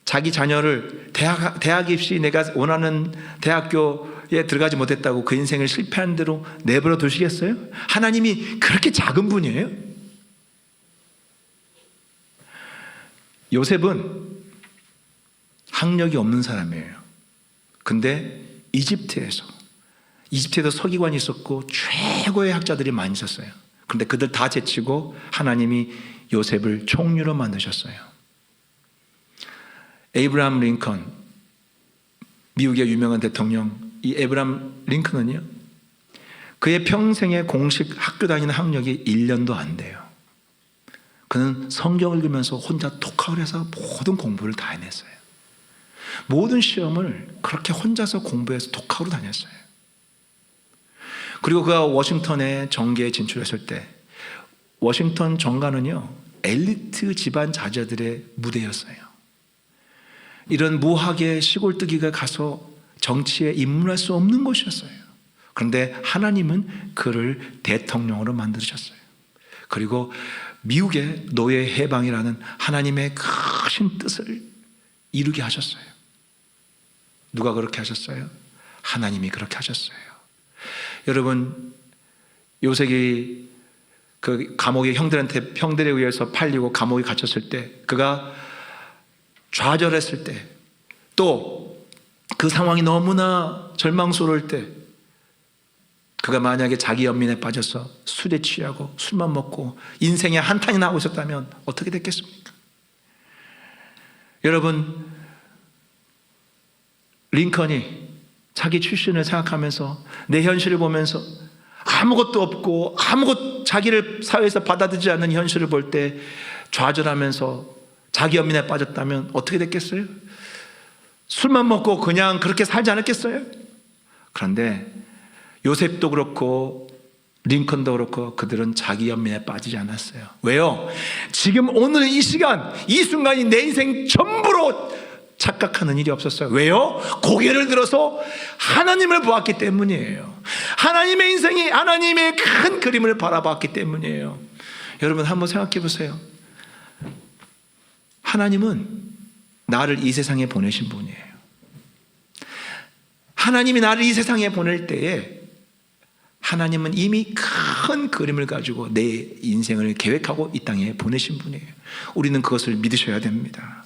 Speaker 1: 자기 자녀를 대학 입시 내가 원하는 대학교에 들어가지 못했다고 그 인생을 실패한 대로 내버려 두시겠어요? 하나님이 그렇게 작은 분이에요? 요셉은 학력이 없는 사람이에요. 근데 이집트에도 서기관이 있었고 최고의 학자들이 많이 있었어요. 그런데 그들 다 제치고 하나님이 요셉을 총리로 만드셨어요. 에이브라함 링컨, 미국의 유명한 대통령, 이 에이브라함 링컨은요, 그의 평생의 공식 학교 다니는 학력이 1년도 안 돼요. 그는 성경을 읽으면서 혼자 독학을 해서 모든 공부를 다 해냈어요. 모든 시험을 그렇게 혼자서 공부해서 독학으로 다녔어요. 그리고 그가 워싱턴에 정계에 진출했을 때 워싱턴 정가는요, 엘리트 집안 자제들의 무대였어요. 이런 무학의 시골뜨기가 가서 정치에 입문할 수 없는 곳이었어요. 그런데 하나님은 그를 대통령으로 만드셨어요. 그리고 미국의 노예 해방이라는 하나님의 크신 뜻을 이루게 하셨어요. 누가 그렇게 하셨어요? 하나님이 그렇게 하셨어요. 여러분, 요셉이 그 감옥의 형들에 의해서 팔리고 감옥에 갇혔을 때, 그가 좌절했을 때, 또 그 상황이 너무나 절망스러울 때, 그가 만약에 자기 연민에 빠져서 술에 취하고 술만 먹고 인생에 한탄이나 하고 있었다면 어떻게 됐겠습니까? 여러분, 링컨이 자기 출신을 생각하면서 내 현실을 보면서 아무것도 없고 자기를 사회에서 받아들이지 않는 현실을 볼 때 좌절하면서 자기 연민에 빠졌다면 어떻게 됐겠어요? 술만 먹고 그냥 그렇게 살지 않았겠어요? 그런데 요셉도 그렇고 링컨도 그렇고 그들은 자기 연민에 빠지지 않았어요. 왜요? 지금 오늘 이 시간, 이 순간이 내 인생 전부로 착각하는 일이 없었어요. 왜요? 고개를 들어서 하나님을 보았기 때문이에요. 하나님의 인생이 하나님의 큰 그림을 바라봤기 때문이에요. 여러분, 한번 생각해 보세요. 하나님은 나를 이 세상에 보내신 분이에요. 하나님이 나를 이 세상에 보낼 때에 하나님은 이미 큰 그림을 가지고 내 인생을 계획하고 이 땅에 보내신 분이에요. 우리는 그것을 믿으셔야 됩니다.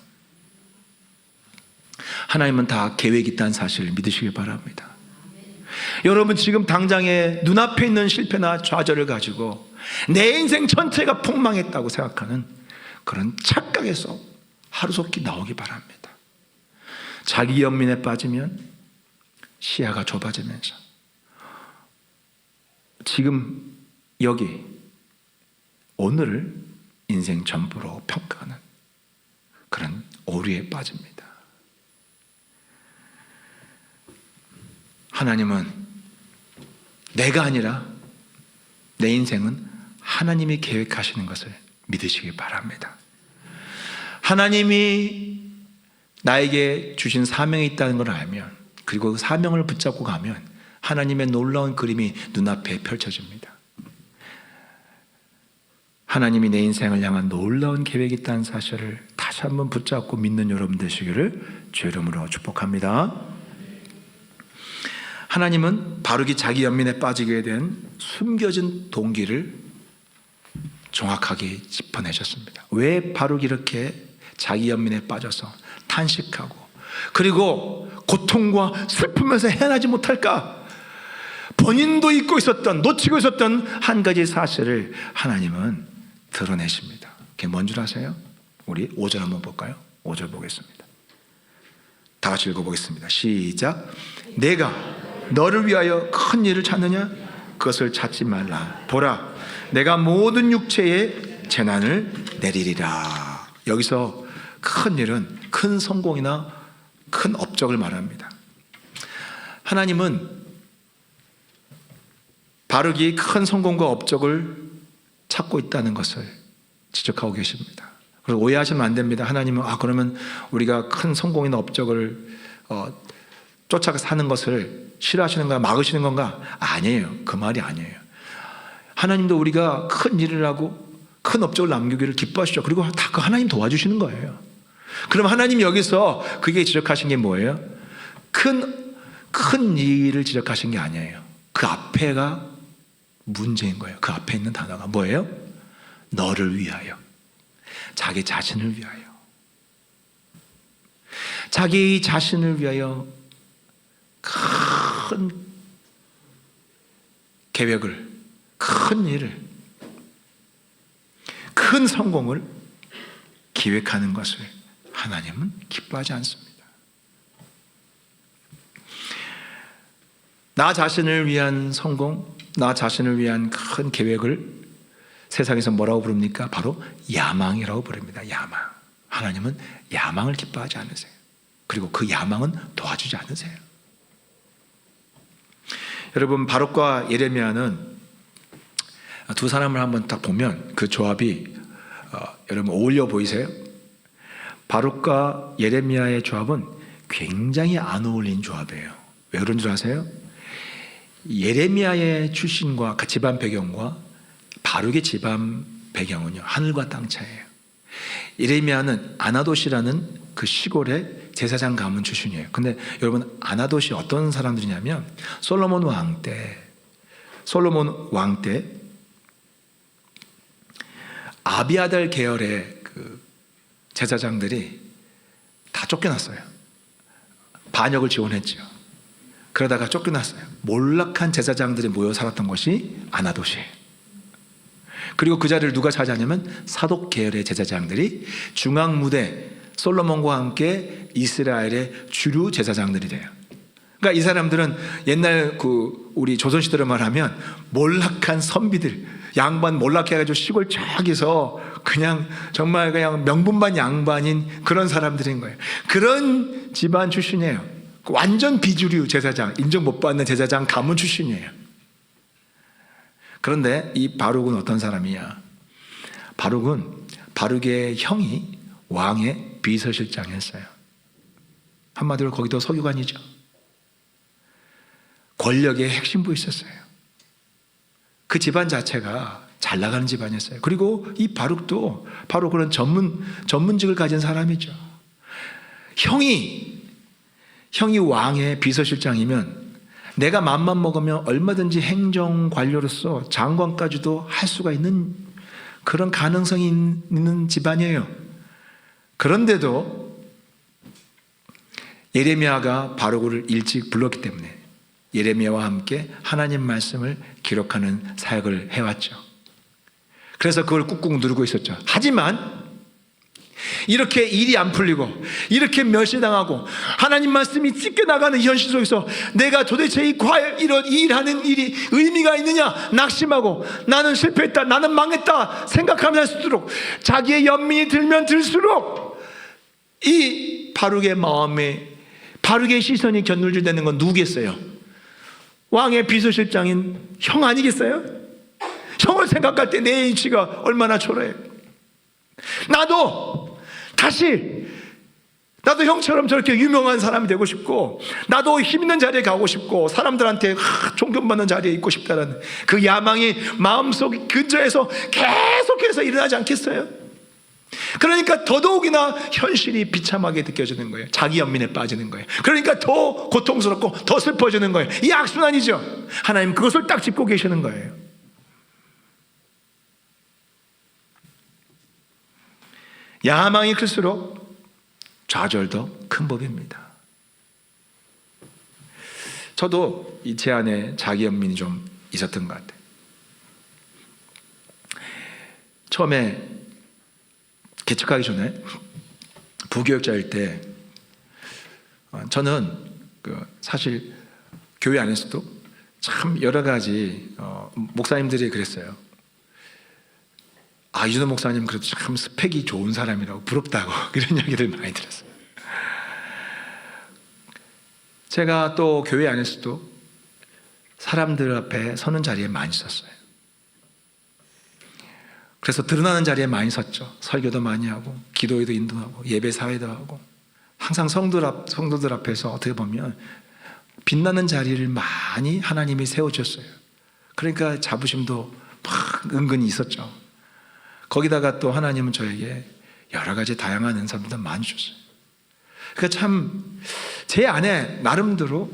Speaker 1: 하나님은 다 계획이 있다는 사실을 믿으시길 바랍니다. 여러분, 지금 당장에 눈앞에 있는 실패나 좌절을 가지고 내 인생 전체가 폭망했다고 생각하는 그런 착각에서 하루속히 나오기 바랍니다. 자기 연민에 빠지면 시야가 좁아지면서 지금 여기 오늘을 인생 전부로 평가하는 그런 오류에 빠집니다. 하나님은 내가 아니라 내 인생은 하나님이 계획하시는 것을 믿으시기 바랍니다. 하나님이 나에게 주신 사명이 있다는 걸 알면, 그리고 그 사명을 붙잡고 가면 하나님의 놀라운 그림이 눈앞에 펼쳐집니다. 하나님이 내 인생을 향한 놀라운 계획이 있다는 사실을 다시 한번 붙잡고 믿는 여러분 되시기를 주의 이름으로 축복합니다. 하나님은 바룩이 자기 연민에 빠지게 된 숨겨진 동기를 정확하게 짚어내셨습니다. 왜 바룩이 이렇게 자기 연민에 빠져서 탄식하고 그리고 고통과 슬픔에서 헤어나지 못할까? 본인도 잊고 있었던, 놓치고 있었던 한 가지 사실을 하나님은 드러내십니다. 그게 뭔 줄 아세요? 우리 5절 한번 볼까요? 5절 보겠습니다. 다 같이 읽어보겠습니다. 시작. 내가 너를 위하여 큰 일을 찾느냐? 그것을 찾지 말라. 보라, 내가 모든 육체에 재난을 내리리라. 여기서 큰 일은 큰 성공이나 큰 업적을 말합니다. 하나님은 바룩이 큰 성공과 업적을 찾고 있다는 것을 지적하고 계십니다. 그래서 오해하시면 안 됩니다. 하나님은 그러면 우리가 큰 성공이나 업적을 쫓아가 사는 것을 싫어하시는 건가, 막으시는 건가? 아니에요. 그 말이 아니에요. 하나님도 우리가 큰 일을 하고 큰 업적을 남기기를 기뻐하시죠. 그리고 다 그 하나님 도와주시는 거예요. 그럼 하나님 여기서 그게 지적하신 게 뭐예요? 큰 일을 지적하신 게 아니에요. 그 앞에가 문제인 거예요. 그 앞에 있는 단어가 뭐예요? 너를 위하여, 자기 자신을 위하여, 자기 자신을 위하여 큰 계획을, 큰 일을, 큰 성공을 기획하는 것을 하나님은 기뻐하지 않습니다. 나 자신을 위한 성공, 나 자신을 위한 큰 계획을 세상에서 뭐라고 부릅니까? 바로 야망이라고 부릅니다. 야망. 하나님은 야망을 기뻐하지 않으세요. 그리고 그 야망은 도와주지 않으세요. 여러분, 바룩과 예레미야는 두 사람을 한번 딱 보면 그 조합이 여러분 어울려 보이세요? 바룩과 예레미야의 조합은 굉장히 안 어울린 조합이에요. 왜 그런 줄 아세요? 예레미야의 출신과 그 집안 배경과 바룩의 집안 배경은요, 하늘과 땅 차이예요. 예레미야는 아나돗이라는 그 시골의 제사장 가문 출신이에요. 근데 여러분, 아나돗이 어떤 사람들이냐면 솔로몬 왕 때 아비아달 계열의 그 제사장들이 다 쫓겨났어요. 반역을 지원했죠. 그러다가 쫓겨났어요. 몰락한 제사장들이 모여 살았던 것이 아나돗이에요. 그리고 그 자리를 누가 차지하냐면 사독 계열의 제사장들이 중앙 무대 솔로몬과 함께 이스라엘의 주류 제사장들이 돼요. 그러니까 이 사람들은 옛날 우리 조선시대로 말하면 몰락한 선비들, 양반 몰락해가지고 시골 저기서 그냥 정말 그냥 명분반 양반인 그런 사람들인 거예요. 그런 집안 출신이에요. 완전 비주류 제사장, 인정 못 받는 제사장 가문 출신이에요. 그런데 이 바룩은 어떤 사람이냐? 바룩의 형이 왕의 비서실장이었어요. 한마디로 거기도 서기관이죠. 권력의 핵심부에 있었어요. 그 집안 자체가 잘 나가는 집안이었어요. 그리고 이 바룩도 바로 그런 전문직을 가진 사람이죠. 형이 왕의 비서실장이면 내가 맘만 먹으면 얼마든지 행정관료로서 장관까지도 할 수가 있는 그런 가능성이 있는 집안이에요. 그런데도 예레미야가 바룩을 일찍 불렀기 때문에 예레미야와 함께 하나님 말씀을 기록하는 사역을 해왔죠. 그래서 그걸 꾹꾹 누르고 있었죠. 하지만 이렇게 일이 안 풀리고 이렇게 멸시당하고 하나님 말씀이 찢겨나가는 현실 속에서 내가 도대체 이런 일하는 일이 의미가 있느냐 낙심하고 나는 실패했다, 나는 망했다 생각하면 할수록 자기의 연민이 들면 들수록 이 바룩의 마음에 바룩의 시선이 견눌되는 건 누구겠어요? 왕의 비서실장인 형 아니겠어요? 형을 생각할 때 내 인치가 얼마나 초라해요. 나도 형처럼 저렇게 유명한 사람이 되고 싶고 나도 힘 있는 자리에 가고 싶고 사람들한테 존경받는 자리에 있고 싶다는 그 야망이 마음속 근처에서 계속해서 일어나지 않겠어요? 그러니까 더더욱이나 현실이 비참하게 느껴지는 거예요. 자기 연민에 빠지는 거예요. 그러니까 더 고통스럽고 더 슬퍼지는 거예요. 이 악순환이죠. 하나님 그것을 딱 짚고 계시는 거예요. 야망이 클수록 좌절도 큰 법입니다. 저도 제 안에 자기 연민이 좀 있었던 것 같아요. 처음에 개척하기 전에 부교육자일 때 저는 사실 교회 안에서도 참 여러 가지 목사님들이 그랬어요. 이준호 목사님 그래도 참 스펙이 좋은 사람이라고 부럽다고 이런 이야기를 많이 들었어요. 제가 또 교회 안에서도 사람들 앞에 서는 자리에 많이 섰어요. 그래서 드러나는 자리에 많이 섰죠. 설교도 많이 하고 기도회도 인도하고 예배 사회도 하고 항상 성도들 앞에서 어떻게 보면 빛나는 자리를 많이 하나님이 세워주셨어요. 그러니까 자부심도 막 은근히 있었죠. 거기다가 또 하나님은 저에게 여러 가지 다양한 은사들도 많이 줬어요. 그러니까 참 제 안에 나름대로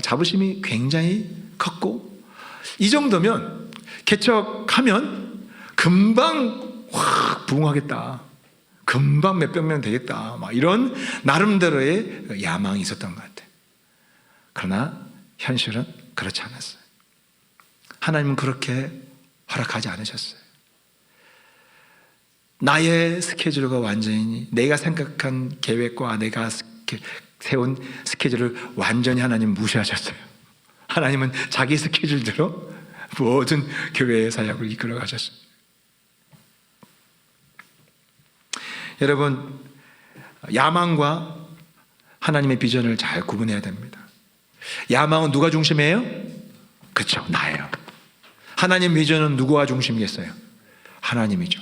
Speaker 1: 자부심이 굉장히 컸고 이 정도면 개척하면 금방 확 부흥하겠다. 금방 몇백 명 되겠다. 막 이런 나름대로의 야망이 있었던 것 같아요. 그러나 현실은 그렇지 않았어요. 하나님은 그렇게 허락하지 않으셨어요. 나의 스케줄과 완전히 내가 생각한 계획과 내가 세운 스케줄을 완전히 하나님 무시하셨어요. 하나님은 자기 스케줄대로 모든 교회의 사역을 이끌어 가셨어요. 여러분, 야망과 하나님의 비전을 잘 구분해야 됩니다. 야망은 누가 중심이에요? 그렇죠, 나예요. 하나님 비전은 누구가 중심이겠어요? 하나님이죠.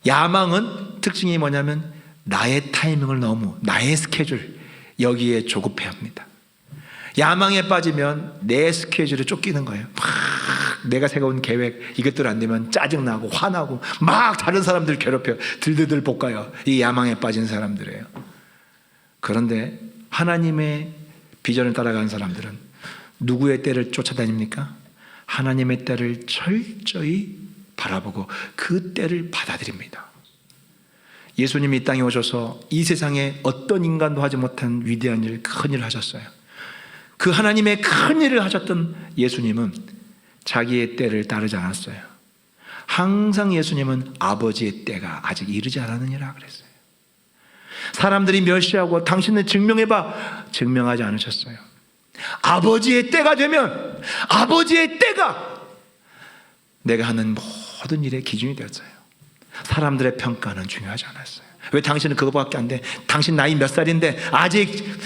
Speaker 1: 야망은 특징이 뭐냐면 나의 타이밍을 너무, 나의 스케줄 여기에 조급해 합니다. 야망에 빠지면 내 스케줄에 쫓기는 거예요. 막 내가 세워온 계획 이것들 안 되면 짜증나고 화나고 막 다른 사람들 괴롭혀요. 들들들 볶아요. 이 야망에 빠진 사람들이에요. 그런데 하나님의 비전을 따라가는 사람들은 누구의 때를 쫓아다닙니까? 하나님의 때를 철저히 바라보고 그 때를 받아들입니다. 예수님이 이 땅에 오셔서 이 세상에 어떤 인간도 하지 못한 위대한 일, 큰 일을 하셨어요. 그 하나님의 큰 일을 하셨던 예수님은 자기의 때를 따르지 않았어요. 항상 예수님은 아버지의 때가 아직 이르지 않았느니라 그랬어요. 사람들이 멸시하고 당신은 증명해봐, 증명하지 않으셨어요. 아버지의 때가 되면 아버지의 때가 내가 하는 모든 일의 기준이 되었어요. 사람들의 평가는 중요하지 않았어요. 왜 당신은 그거밖에 안 돼? 당신 나이 몇 살인데 아직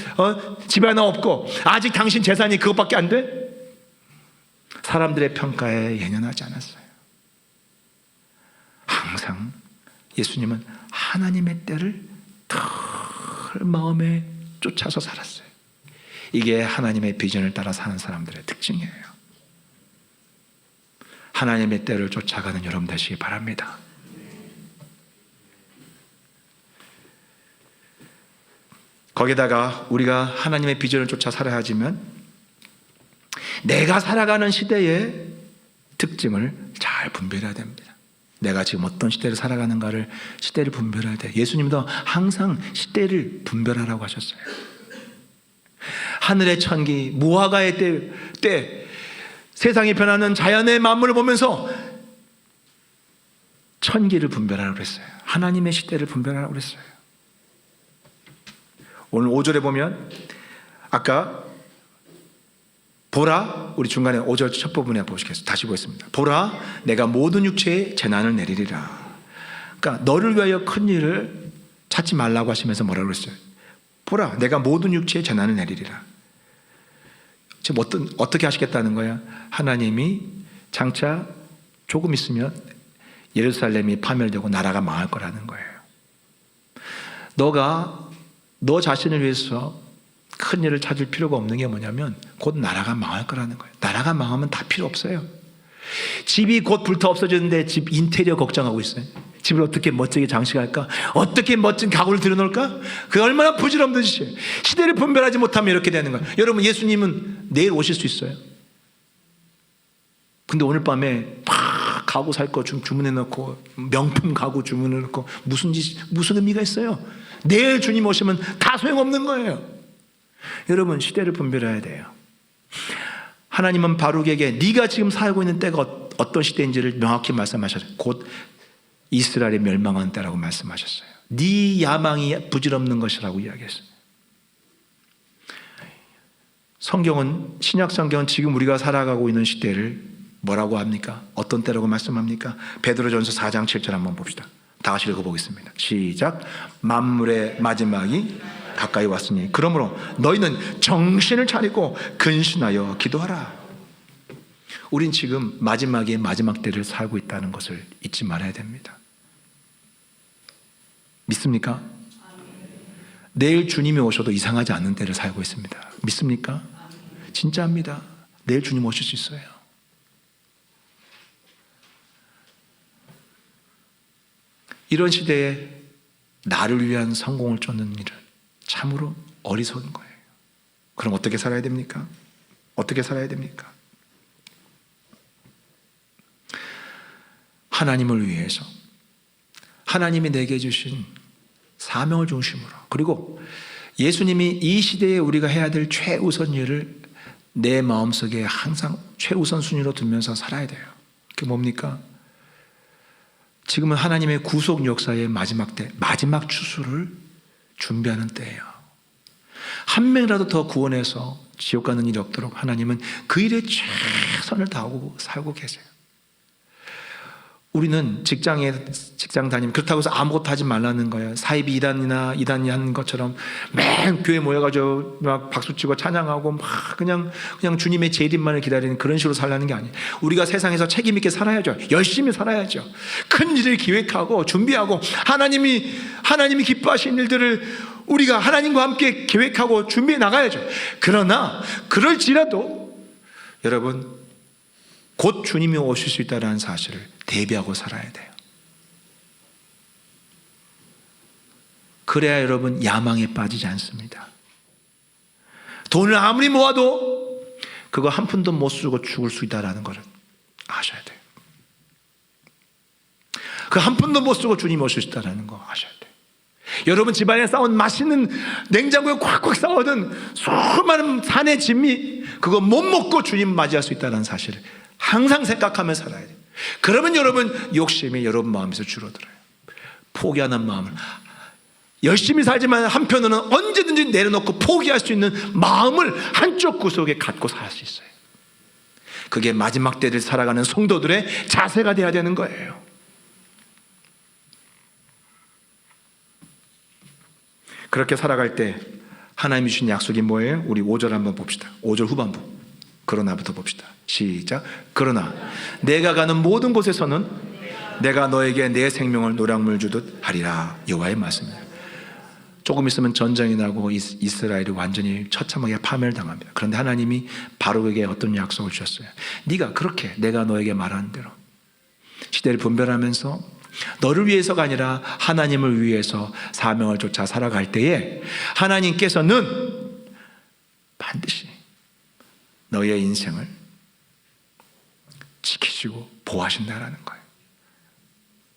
Speaker 1: 집 하나 없고 아직 당신 재산이 그것밖에 안 돼? 사람들의 평가에 예년하지 않았어요. 항상 예수님은 하나님의 때를 늘 마음에 쫓아서 살았어요. 이게 하나님의 비전을 따라 사는 사람들의 특징이에요. 하나님의 때를 쫓아가는 여러분 되시기 바랍니다. 거기다가 우리가 하나님의 비전을 쫓아 살아야 하지만 내가 살아가는 시대의 특징을 잘 분별해야 됩니다. 내가 지금 어떤 시대를 살아가는가를 시대를 분별해야 돼. 예수님도 항상 시대를 분별하라고 하셨어요. 하늘의 천기, 무화과의 때, 세상이 변하는 자연의 만물을 보면서 천기를 분별하라고 그랬어요. 하나님의 시대를 분별하라고 그랬어요. 오늘 5절에 보면 아까 보라, 우리 중간에 5절 첫 부분에 보시겠습니다. 다시 보겠습니다. 보라, 내가 모든 육체에 재난을 내리리라. 그러니까 너를 위하여 큰 일을 찾지 말라고 하시면서 뭐라고 그랬어요? 보라, 내가 모든 육체에 재난을 내리리라. 지금 어떻게 하시겠다는 거야? 하나님이 장차 조금 있으면 예루살렘이 파멸되고 나라가 망할 거라는 거예요. 너가 너 자신을 위해서 큰 일을 찾을 필요가 없는 게 뭐냐면 곧 나라가 망할 거라는 거예요. 나라가 망하면 다 필요 없어요. 집이 곧 불타 없어지는데 집 인테리어 걱정하고 있어요. 집을 어떻게 멋지게 장식할까? 어떻게 멋진 가구를 들여놓을까? 그게 얼마나 부질없는 짓이에요. 시대를 분별하지 못하면 이렇게 되는 거예요. 여러분, 예수님은 내일 오실 수 있어요. 근데 오늘 밤에 막 가구 살 거 주문해놓고 명품 가구 주문해놓고 무슨 의미가 있어요? 내일 주님 오시면 다 소용없는 거예요. 여러분, 시대를 분별해야 돼요. 하나님은 바룩에게 네가 지금 살고 있는 때가 어떤 시대인지를 명확히 말씀하셨어요. 곧 이스라엘이 멸망한 때라고 말씀하셨어요. 네 야망이 부질없는 것이라고 이야기했어요. 성경은, 신약 성경은 지금 우리가 살아가고 있는 시대를 뭐라고 합니까? 어떤 때라고 말씀합니까? 베드로전서 4장 7절 한번 봅시다. 다 같이 읽어보겠습니다. 시작. 만물의 마지막이 가까이 왔으니 그러므로 너희는 정신을 차리고 근신하여 기도하라. 우린 지금 마지막의 마지막 때를 살고 있다는 것을 잊지 말아야 됩니다. 믿습니까? 내일 주님이 오셔도 이상하지 않는 때를 살고 있습니다. 믿습니까? 진짜입니다. 내일 주님 오실 수 있어요. 이런 시대에 나를 위한 성공을 쫓는 일은 참으로 어리석은 거예요. 그럼 어떻게 살아야 됩니까? 어떻게 살아야 됩니까? 하나님을 위해서, 하나님이 내게 주신 사명을 중심으로, 그리고 예수님이 이 시대에 우리가 해야 될 최우선 일을 내 마음속에 항상 최우선 순위로 두면서 살아야 돼요. 그게 뭡니까? 지금은 하나님의 구속 역사의 마지막 때, 마지막 추수를 준비하는 때예요. 한 명이라도 더 구원해서 지옥 가는 일이 없도록 하나님은 그 일에 최선을 다하고 살고 계세요. 우리는 직장 다니면 그렇다고 해서 아무것도 하지 말라는 거예요. 사이비 이단이 하는 것처럼 매일 교회 모여가지고 막 박수치고 찬양하고 막 그냥 주님의 재림만을 기다리는 그런 식으로 살라는 게 아니에요. 우리가 세상에서 책임 있게 살아야죠. 열심히 살아야죠. 큰 일을 기획하고 준비하고 하나님이 기뻐하시는 일들을 우리가 하나님과 함께 계획하고 준비해 나가야죠. 그러나 그럴지라도 여러분 곧 주님이 오실 수 있다는 사실을 대비하고 살아야 돼요. 그래야 여러분 야망에 빠지지 않습니다. 돈을 아무리 모아도 그거 한 푼도 못 쓰고 죽을 수 있다는 것을 아셔야 돼요. 그 한 푼도 못 쓰고 주님 오실 수 있다는 거 아셔야 돼요. 여러분 집안에 쌓은 맛있는 냉장고에 꽉꽉 쌓아둔 수많은 산의 진미 그거 못 먹고 주님 맞이할 수 있다는 사실을 항상 생각하며 살아야 돼요. 그러면 여러분 욕심이 여러분 마음에서 줄어들어요. 포기하는 마음을 열심히 살지만 한편으로는 언제든지 내려놓고 포기할 수 있는 마음을 한쪽 구석에 갖고 살 수 있어요. 그게 마지막 때를 살아가는 성도들의 자세가 돼야 되는 거예요. 그렇게 살아갈 때 하나님이 주신 약속이 뭐예요? 우리 5절 한번 봅시다. 5절 후반부 그러나부터 봅시다. 시작. 그러나 내가 가는 모든 곳에서는 내가 너에게 내 생명을 노량물 주듯 하리라. 여호와의 말씀이에요. 조금 있으면 전쟁이 나고 이스라엘이 완전히 처참하게 파멸을 당합니다. 그런데 하나님이 바로에게 어떤 약속을 주셨어요. 네가 그렇게 내가 너에게 말하는 대로 시대를 분별하면서 너를 위해서가 아니라 하나님을 위해서 사명을 쫓아 살아갈 때에 하나님께서는 반드시 너의 인생을 지키시고 보호하신다라는 거예요.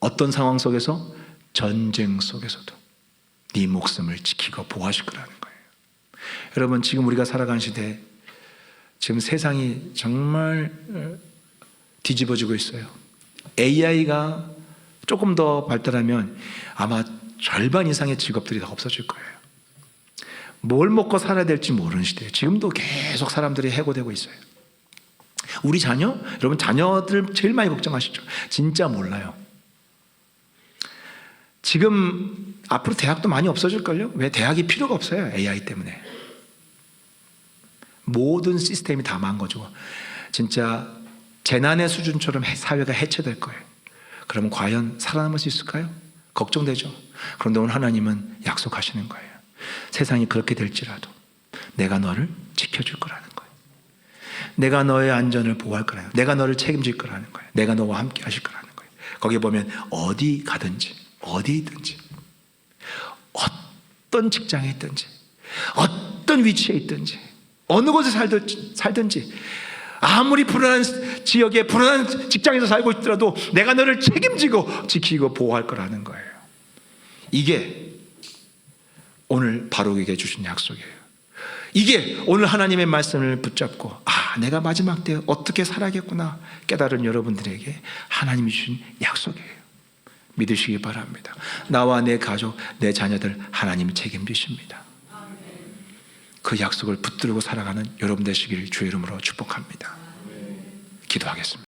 Speaker 1: 어떤 상황 속에서? 전쟁 속에서도 네 목숨을 지키고 보호하실 거라는 거예요. 여러분 지금 우리가 살아가는 시대 지금 세상이 정말 뒤집어지고 있어요. AI가 조금 더 발달하면 아마 절반 이상의 직업들이 다 없어질 거예요. 뭘 먹고 살아야 될지 모르는 시대예요. 지금도 계속 사람들이 해고되고 있어요. 우리 자녀? 여러분 자녀들 제일 많이 걱정하시죠? 진짜 몰라요. 지금 앞으로 대학도 많이 없어질걸요? 왜? 대학이 필요가 없어요. AI 때문에. 모든 시스템이 다 망가지고 진짜 재난의 수준처럼 사회가 해체될 거예요. 그러면 과연 살아남을 수 있을까요? 걱정되죠. 그런데 오늘 하나님은 약속하시는 거예요. 세상이 그렇게 될지라도 내가 너를 지켜줄 거라는 거예요. 내가 너의 안전을 보호할 거라는 거예요. 내가 너를 책임질 거라는 거예요. 내가 너와 함께 하실 거라는 거예요. 거기에 보면 어디 가든지 어디 있든지 어떤 직장에 있든지 어떤 위치에 있든지 어느 곳에 살든지 아무리 불안한 지역에 불안한 직장에서 살고 있더라도 내가 너를 책임지고 지키고 보호할 거라는 거예요. 이게 오늘 바로에게 주신 약속이에요. 이게 오늘 하나님의 말씀을 붙잡고 내가 마지막 때 어떻게 살아야겠구나 깨달은 여러분들에게 하나님이 주신 약속이에요. 믿으시기 바랍니다. 나와 내 가족, 내 자녀들 하나님이 책임지십니다. 그 약속을 붙들고 살아가는 여러분 되시길 주의 이름으로 축복합니다. 기도하겠습니다.